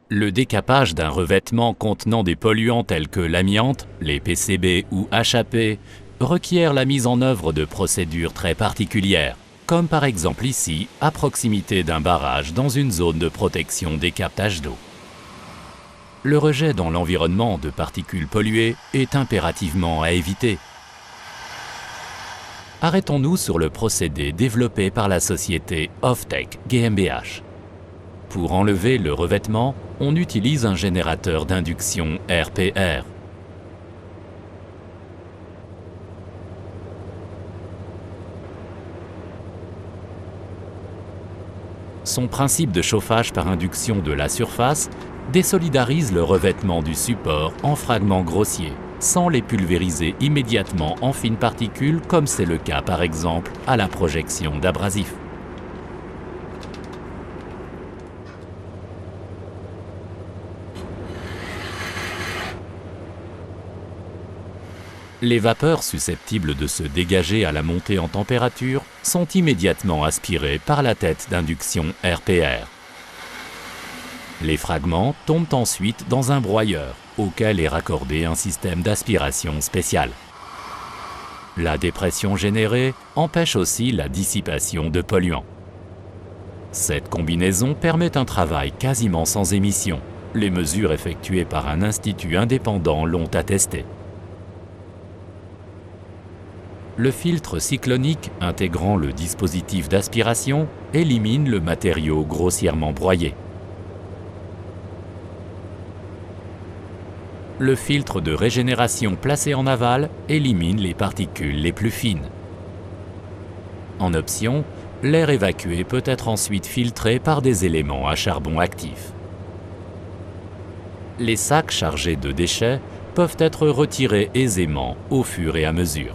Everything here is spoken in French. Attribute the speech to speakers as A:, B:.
A: Le décapage d'un revêtement contenant des polluants tels que l'amiante, les PCB ou HAP requiert la mise en œuvre de procédures très particulières, comme par exemple ici, à proximité d'un barrage dans une zone de protection des captages d'eau. Le rejet dans l'environnement de particules polluées est impérativement à éviter. Arrêtons-nous sur le procédé développé par la société Oftech GmbH. Pour enlever le revêtement, on utilise un générateur d'induction RPR. Son principe de chauffage par induction de la surface désolidarise le revêtement du support en fragments grossiers, sans les pulvériser immédiatement en fines particules comme c'est le cas par exemple à la projection d'abrasifs. Les vapeurs susceptibles de se dégager à la montée en température sont immédiatement aspirées par la tête d'induction RPR. Les fragments tombent ensuite dans un broyeur, auquel est raccordé un système d'aspiration spécial. La dépression générée empêche aussi la dissipation de polluants. Cette combinaison permet un travail quasiment sans émission. Les mesures effectuées par un institut indépendant l'ont attesté. Le filtre cyclonique intégrant le dispositif d'aspiration élimine le matériau grossièrement broyé. Le filtre de régénération placé en aval élimine les particules les plus fines. En option, l'air évacué peut être ensuite filtré par des éléments à charbon actif. Les sacs chargés de déchets peuvent être retirés aisément au fur et à mesure.